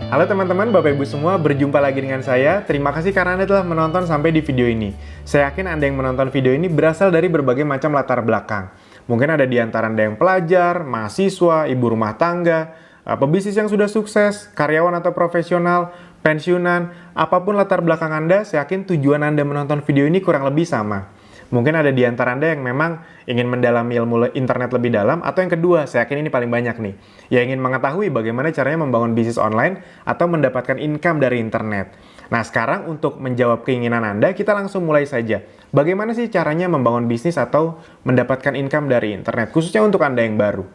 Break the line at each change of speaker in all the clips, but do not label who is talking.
Halo teman-teman, Bapak Ibu semua, berjumpa lagi dengan saya. Terima kasih karena Anda telah menonton sampai di video ini. Saya yakin Anda yang menonton video ini berasal dari berbagai macam latar belakang. Mungkin ada di antara Anda yang pelajar, mahasiswa, ibu rumah tangga, pebisnis yang sudah sukses, karyawan atau profesional, pensiunan, apapun latar belakang Anda, saya yakin tujuan Anda menonton video ini kurang lebih sama. Mungkin ada di antara Anda yang memang ingin mendalami ilmu internet lebih dalam, atau yang kedua, saya yakin ini paling banyak nih, yang ingin mengetahui bagaimana caranya membangun bisnis online atau mendapatkan income dari internet. Nah, sekarang untuk menjawab keinginan Anda, kita langsung mulai saja. Bagaimana sih caranya membangun bisnis atau mendapatkan income dari internet, khususnya untuk Anda yang baru?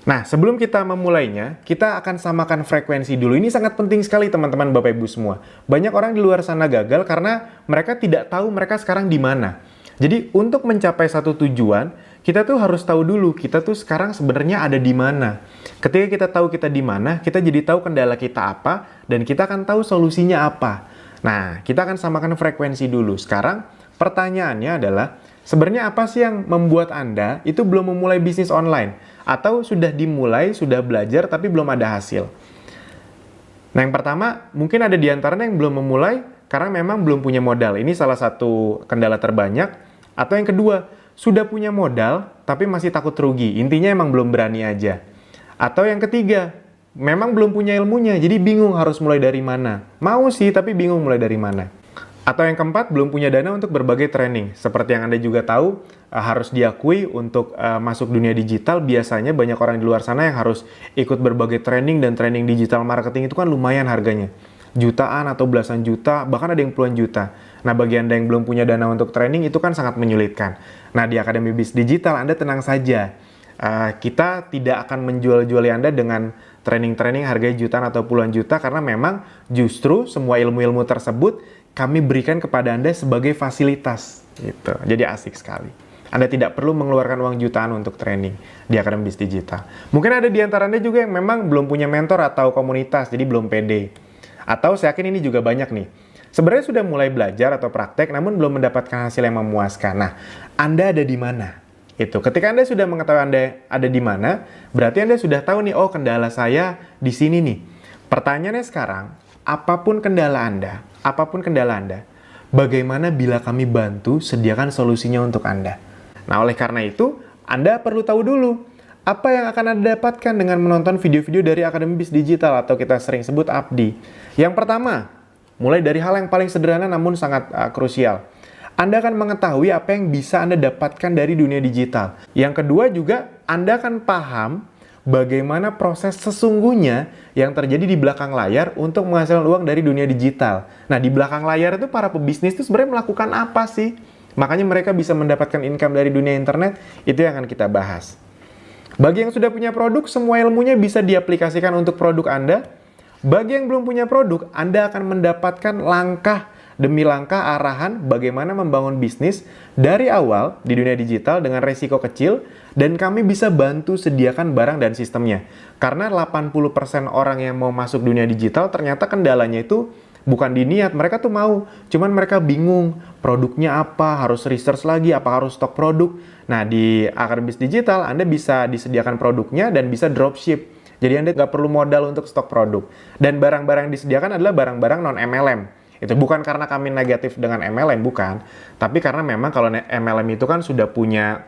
Nah, sebelum kita memulainya, kita akan samakan frekuensi dulu. Ini sangat penting sekali teman-teman Bapak Ibu semua. Banyak orang di luar sana gagal karena mereka tidak tahu mereka sekarang di mana. Jadi, untuk mencapai satu tujuan, kita tuh harus tahu dulu kita tuh sekarang sebenarnya ada di mana. Ketika kita tahu kita di mana, kita jadi tahu kendala kita apa, dan kita akan tahu solusinya apa. Nah, kita akan samakan frekuensi dulu. Sekarang, pertanyaannya adalah, sebenarnya apa sih yang membuat Anda itu belum memulai bisnis online? Atau sudah dimulai, sudah belajar, tapi belum ada hasil? Nah, yang pertama, mungkin ada di antaranya yang belum memulai karena memang belum punya modal. Ini salah satu kendala terbanyak. Atau yang kedua, sudah punya modal, tapi masih takut rugi. Intinya emang belum berani aja. Atau yang ketiga, memang belum punya ilmunya, jadi bingung harus mulai dari mana. Mau sih, tapi bingung mulai dari mana. Atau yang keempat, belum punya dana untuk berbagai training. Seperti yang Anda juga tahu, harus diakui untuk masuk dunia digital, biasanya banyak orang di luar sana yang harus ikut berbagai training, dan training digital marketing itu kan lumayan harganya. Jutaan atau belasan juta, bahkan ada yang puluhan juta. Nah, bagi Anda yang belum punya dana untuk training, itu kan sangat menyulitkan. Nah, di Akademi Bis Digital, Anda tenang saja. Kita tidak akan menjual-juali Anda dengan training-training harganya jutaan atau puluhan juta, karena memang justru semua ilmu-ilmu tersebut kami berikan kepada Anda sebagai fasilitas. Gitu. Jadi asik sekali. Anda tidak perlu mengeluarkan uang jutaan untuk training di Akademi Bis Digital. Mungkin ada di antara Anda juga yang memang belum punya mentor atau komunitas, jadi belum pede. Atau saya yakin ini juga banyak nih. Sebenarnya sudah mulai belajar atau praktek, namun belum mendapatkan hasil yang memuaskan. Nah, Anda ada di mana? Itu. Ketika Anda sudah mengetahui Anda ada di mana, berarti Anda sudah tahu nih, oh kendala saya di sini nih. Pertanyaannya sekarang, apapun kendala Anda, bagaimana bila kami bantu sediakan solusinya untuk Anda? Nah, oleh karena itu, Anda perlu tahu dulu, apa yang akan Anda dapatkan dengan menonton video-video dari Akademi Bis Digital atau kita sering sebut ABDI. Yang pertama, mulai dari hal yang paling sederhana namun sangat krusial. Anda akan mengetahui apa yang bisa Anda dapatkan dari dunia digital. Yang kedua juga, Anda akan paham bagaimana proses sesungguhnya yang terjadi di belakang layar untuk menghasilkan uang dari dunia digital. Nah, di belakang layar itu para pebisnis itu sebenarnya melakukan apa sih? Makanya mereka bisa mendapatkan income dari dunia internet, itu yang akan kita bahas. Bagi yang sudah punya produk, semua ilmunya bisa diaplikasikan untuk produk Anda. Bagi yang belum punya produk, Anda akan mendapatkan langkah demi langkah arahan bagaimana membangun bisnis dari awal di dunia digital dengan resiko kecil, dan kami bisa bantu sediakan barang dan sistemnya. Karena 80% orang yang mau masuk dunia digital ternyata kendalanya itu bukan di niat, mereka tuh mau, cuman mereka bingung produknya apa, harus research lagi, apa harus stok produk. Nah, di Akademi Bis Digital Anda bisa disediakan produknya dan bisa dropship. Jadi Anda nggak perlu modal untuk stok produk. Dan barang-barang yang disediakan adalah barang-barang non-MLM. Itu bukan karena kami negatif dengan MLM, bukan. Tapi karena memang kalau MLM itu kan sudah punya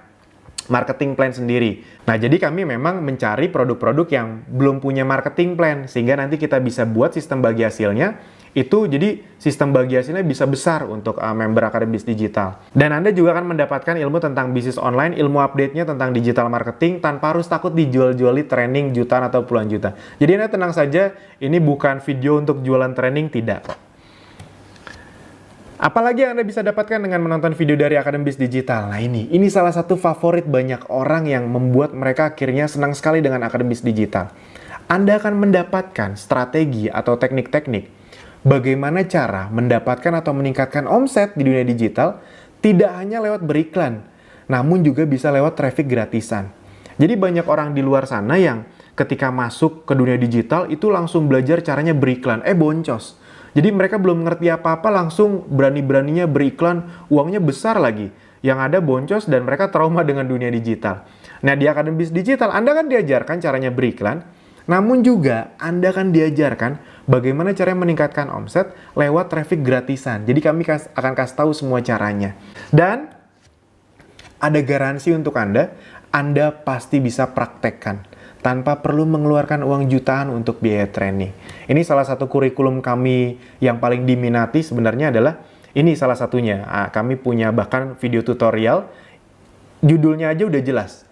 marketing plan sendiri. Nah, jadi kami memang mencari produk-produk yang belum punya marketing plan, sehingga nanti kita bisa buat sistem bagi hasilnya. Itu jadi sistem bagi hasilnya bisa besar untuk member Akademi Bis Digital. Dan Anda juga akan mendapatkan ilmu tentang bisnis online, ilmu update-nya tentang digital marketing, tanpa harus takut dijual-juali training jutaan atau puluhan juta. Jadi Anda tenang saja, ini bukan video untuk jualan training, tidak kok. Apalagi yang Anda bisa dapatkan dengan menonton video dari Akademi Bis Digital. Nah, ini salah satu favorit banyak orang yang membuat mereka akhirnya senang sekali dengan Akademi Bis Digital. Anda akan mendapatkan strategi atau teknik-teknik bagaimana cara mendapatkan atau meningkatkan omset di dunia digital, tidak hanya lewat beriklan, namun juga bisa lewat traffic gratisan. Jadi banyak orang di luar sana yang ketika masuk ke dunia digital itu langsung belajar caranya beriklan, boncos. Jadi mereka belum ngerti apa-apa, langsung berani-beraninya beriklan, uangnya besar lagi. Yang ada boncos dan mereka trauma dengan dunia digital. Nah, di Akademi Bis Digital Anda kan diajarkan caranya beriklan, Namun juga Anda akan diajarkan bagaimana cara meningkatkan omset lewat traffic gratisan. Jadi kami akan kasih tahu semua caranya. Dan ada garansi untuk Anda pasti bisa praktekkan tanpa perlu mengeluarkan uang jutaan untuk biaya training. Ini salah satu kurikulum kami yang paling diminati sebenarnya adalah ini salah satunya. Kami punya bahkan video tutorial, judulnya aja udah jelas.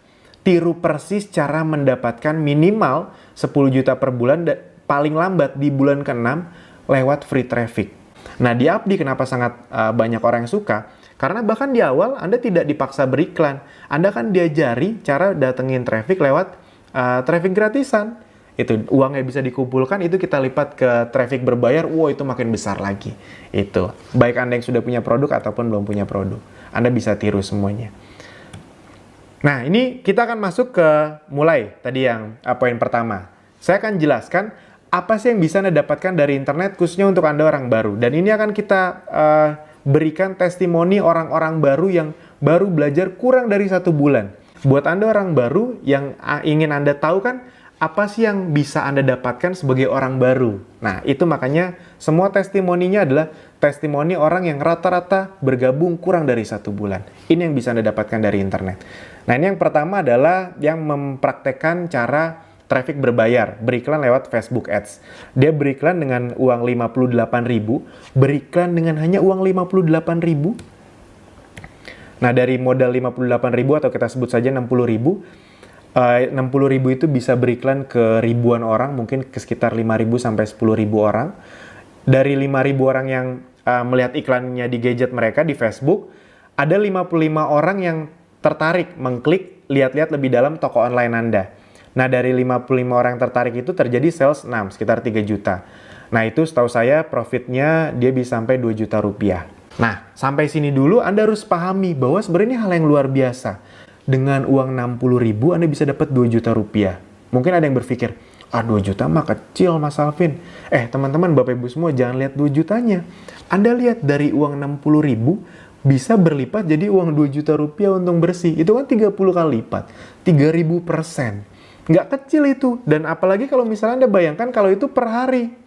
Tiru persis cara mendapatkan minimal 10 juta per bulan paling lambat di bulan ke-6 lewat free traffic. Nah, di Abdi kenapa sangat banyak orang yang suka? Karena bahkan di awal Anda tidak dipaksa beriklan. Anda kan diajari cara datengin traffic lewat traffic gratisan. Itu uangnya bisa dikumpulkan, itu kita lipat ke traffic berbayar, wow itu makin besar lagi. Itu baik Anda yang sudah punya produk ataupun belum punya produk, Anda bisa tiru semuanya. Nah, ini kita akan masuk ke mulai tadi yang poin pertama. Saya akan jelaskan apa sih yang bisa Anda dapatkan dari internet khususnya untuk Anda orang baru. Dan ini akan kita berikan testimoni orang-orang baru yang baru belajar kurang dari 1 bulan. Buat Anda orang baru yang ingin Anda tahu kan apa sih yang bisa Anda dapatkan sebagai orang baru. Nah, itu makanya semua testimoninya adalah testimoni orang yang rata-rata bergabung kurang dari 1 bulan. Ini yang bisa Anda dapatkan dari internet. Nah, ini yang pertama adalah yang mempraktekkan cara traffic berbayar, beriklan lewat Facebook Ads. Dia beriklan dengan uang 58.000, beriklan dengan hanya uang 58.000. Nah, dari modal 58.000 atau kita sebut saja 60.000, 60.000 itu bisa beriklan ke ribuan orang, mungkin ke sekitar 5.000 sampai 10.000 orang. Dari 5.000 orang yang melihat iklannya di gadget mereka di Facebook, ada 55 orang yang tertarik mengklik lihat-lihat lebih dalam toko online Anda. Nah, dari 55 orang yang tertarik itu terjadi sales 6, sekitar 3 juta. Nah, itu setahu saya profitnya dia bisa sampai 2 juta rupiah. Nah, sampai sini dulu Anda harus pahami bahwa sebenarnya hal yang luar biasa. Dengan uang 60.000 Anda bisa dapat 2 juta rupiah. Mungkin ada yang berpikir, 2 juta mah kecil Mas Alvin. Teman-teman, Bapak Ibu semua jangan lihat 2 jutanya. Anda lihat dari uang 60.000 bisa berlipat jadi uang 2 juta rupiah untung bersih. Itu kan 30 kali lipat. 3.000%. Nggak kecil itu. Dan apalagi kalau misalnya Anda bayangkan kalau itu per hari.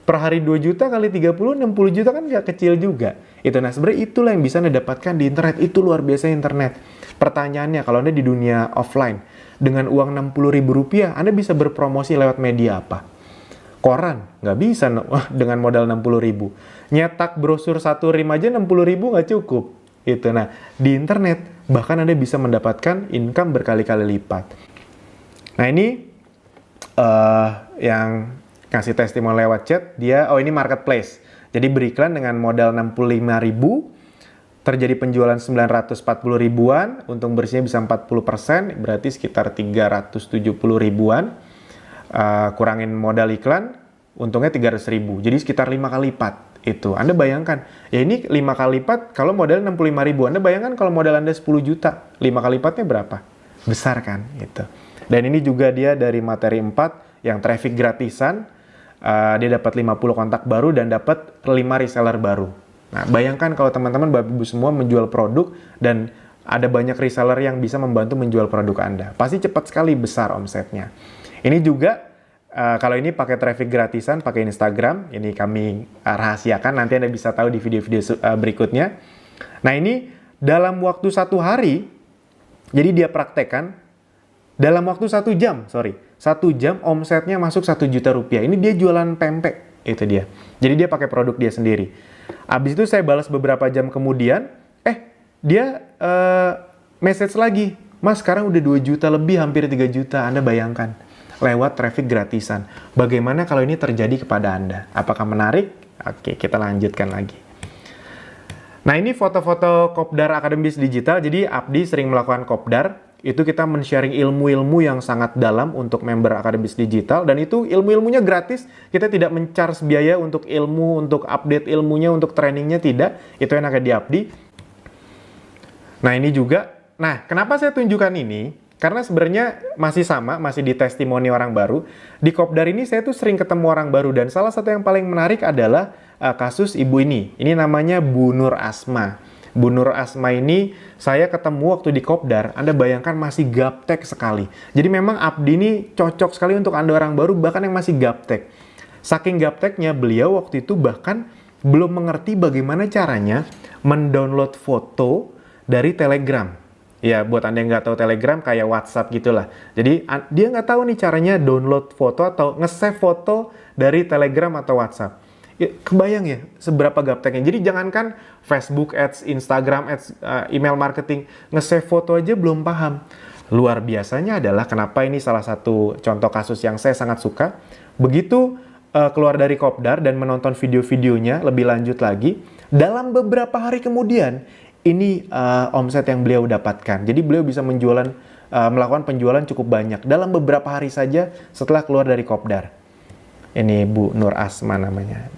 Per hari 2 juta kali 30, 60 juta kan nggak kecil juga. Nah sebenarnya itulah yang bisa Anda dapatkan di internet. Itu luar biasa internet. Pertanyaannya, kalau Anda di dunia offline, dengan uang 60.000 rupiah, Anda bisa berpromosi lewat media apa? Koran? Nggak bisa dengan modal 60.000. Nyetak brosur 1 rim aja 60.000 nggak cukup. Nah, di internet, bahkan Anda bisa mendapatkan income berkali-kali lipat. Nah, ini yang kasih testimoni lewat chat, ini marketplace. Jadi beriklan dengan modal 65.000, terjadi penjualan 940 ribuan, untung bersihnya bisa 40%, berarti sekitar 370 ribuan. Kurangin modal iklan, untungnya 300.000, jadi sekitar 5 kali lipat. Anda bayangkan, ini 5 kali lipat kalau modal 65.000. Anda bayangkan kalau modal Anda 10 juta, 5 kali lipatnya berapa? Besar kan? Dan ini juga dia dari materi 4, yang traffic gratisan, dia dapat 50 kontak baru dan dapat 5 reseller baru. Nah, bayangkan kalau teman-teman Bapak Ibu semua menjual produk dan ada banyak reseller yang bisa membantu menjual produk Anda. Pasti cepat sekali besar omsetnya. Ini juga, kalau ini pakai traffic gratisan, pakai Instagram, ini kami rahasiakan, nanti Anda bisa tahu di video-video berikutnya. Nah, ini dalam waktu 1 hari, jadi dia praktekkan, dalam waktu 1 jam, 1 jam omsetnya masuk 1 juta rupiah. Ini dia jualan pempek, itu dia. Jadi dia pakai produk dia sendiri. Habis itu saya balas beberapa jam kemudian, dia message lagi, Mas sekarang udah 2 juta lebih, hampir 3 juta, Anda bayangkan. Lewat traffic gratisan. Bagaimana kalau ini terjadi kepada Anda? Apakah menarik? Oke, kita lanjutkan lagi. Nah, ini foto-foto Kopdar Akademis Digital. Jadi Abdi sering melakukan Kopdar. Itu kita men-sharing ilmu-ilmu yang sangat dalam untuk member Akademis Digital, dan itu ilmu-ilmunya gratis. Kita tidak men-charge biaya untuk ilmu, untuk update ilmunya, untuk trainingnya, tidak. Itu yang ada di Abdi. Nah, ini juga. Nah, kenapa saya tunjukkan ini? Karena sebenarnya masih sama, masih di testimoni orang baru. Di Kopdar ini saya tuh sering ketemu orang baru, dan salah satu yang paling menarik adalah kasus ibu ini. Ini namanya Bu Nur Asma. Bu Nur Asma ini saya ketemu waktu di Kopdar, Anda bayangkan masih gaptek sekali. Jadi memang Abdi ini cocok sekali untuk Anda orang baru, bahkan yang masih gaptek. Saking gapteknya, beliau waktu itu bahkan belum mengerti bagaimana caranya mendownload foto dari Telegram. Ya, buat Anda yang nggak tahu Telegram, kayak WhatsApp gitulah. Jadi, dia nggak tahu nih caranya download foto atau nge-save foto dari Telegram atau WhatsApp. Ya, kebayang ya seberapa gapteknya. Jadi jangankan Facebook Ads, Instagram Ads, email marketing, nge-save foto aja belum paham. Luar biasanya adalah kenapa ini salah satu contoh kasus yang saya sangat suka. Begitu keluar dari Kopdar dan menonton video-videonya lebih lanjut lagi, dalam beberapa hari kemudian ini omset yang beliau dapatkan. Jadi beliau bisa melakukan penjualan cukup banyak dalam beberapa hari saja setelah keluar dari Kopdar. Ini Bu Nur Asma namanya.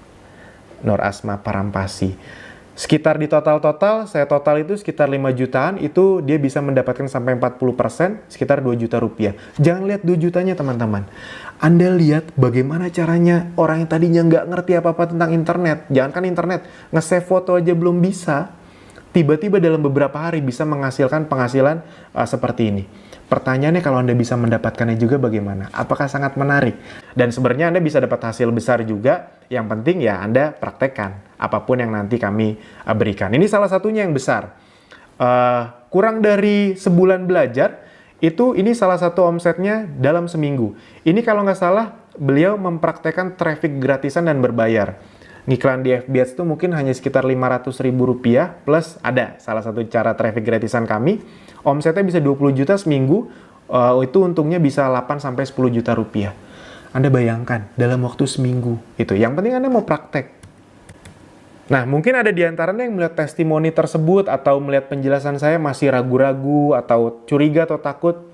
Nur Asma Parampasi. Sekitar di total saya total itu sekitar 5 jutaan, itu dia bisa mendapatkan sampai 40%, sekitar 2 juta rupiah. Jangan lihat 2 jutanya teman-teman. Anda lihat bagaimana caranya orang yang tadinya nggak ngerti apa-apa tentang internet, jangankan internet, nge-save foto aja belum bisa, tiba-tiba dalam beberapa hari bisa menghasilkan penghasilan seperti ini. Pertanyaannya kalau Anda bisa mendapatkannya juga bagaimana? Apakah sangat menarik? Dan sebenarnya Anda bisa dapat hasil besar juga, yang penting ya Anda praktekkan apapun yang nanti kami berikan. Ini salah satunya yang besar. Kurang dari sebulan belajar, ini salah satu omsetnya dalam seminggu. Ini kalau nggak salah, beliau mempraktekkan traffic gratisan dan berbayar. Ngiklan di FB Ads itu mungkin hanya sekitar Rp500.000 plus ada salah satu cara traffic gratisan kami. Omsetnya bisa 20 juta seminggu, itu untungnya bisa 8-10 juta rupiah. Anda bayangkan dalam waktu seminggu itu. Yang penting Anda mau praktek. Nah, mungkin ada di antaranya yang melihat testimoni tersebut atau melihat penjelasan saya masih ragu-ragu atau curiga atau takut.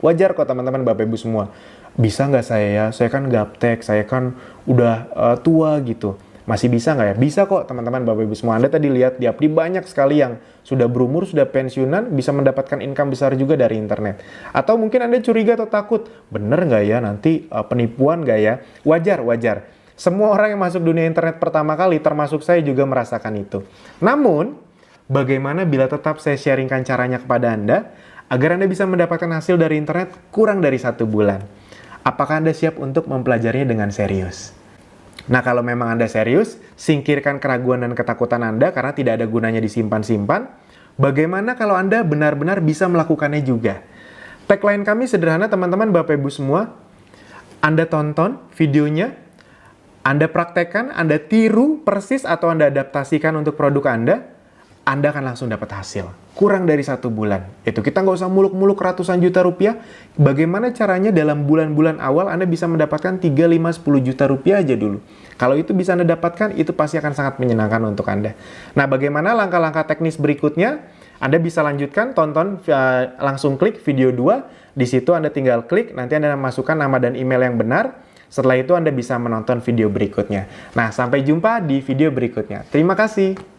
Wajar kok teman-teman Bapak Ibu semua. Bisa nggak saya ya? Saya kan gaptek, saya kan udah tua gitu. Masih bisa nggak ya? Bisa kok teman-teman Bapak Ibu semua. Anda tadi lihat di Abdi banyak sekali yang sudah berumur, sudah pensiunan, bisa mendapatkan income besar juga dari internet. Atau mungkin Anda curiga atau takut, bener nggak ya nanti penipuan nggak ya? Wajar. Semua orang yang masuk dunia internet pertama kali, termasuk saya juga merasakan itu. Namun, bagaimana bila tetap saya sharingkan caranya kepada Anda, agar Anda bisa mendapatkan hasil dari internet kurang dari 1 bulan? Apakah Anda siap untuk mempelajarinya dengan serius? Nah, kalau memang Anda serius, singkirkan keraguan dan ketakutan Anda karena tidak ada gunanya disimpan-simpan. Bagaimana kalau Anda benar-benar bisa melakukannya juga? Tagline kami sederhana teman-teman Bapak Ibu semua. Anda tonton videonya, Anda praktekkan, Anda tiru persis atau Anda adaptasikan untuk produk Anda akan langsung dapat hasil. Kurang dari 1 bulan. Itu kita nggak usah muluk-muluk ratusan juta rupiah. Bagaimana caranya dalam bulan-bulan awal Anda bisa mendapatkan 3, 5, 10 juta rupiah aja dulu. Kalau itu bisa Anda dapatkan, itu pasti akan sangat menyenangkan untuk Anda. Nah, bagaimana langkah-langkah teknis berikutnya? Anda bisa lanjutkan, tonton, langsung klik video 2. Di situ Anda tinggal klik, nanti Anda masukkan nama dan email yang benar. Setelah itu Anda bisa menonton video berikutnya. Nah, sampai jumpa di video berikutnya. Terima kasih.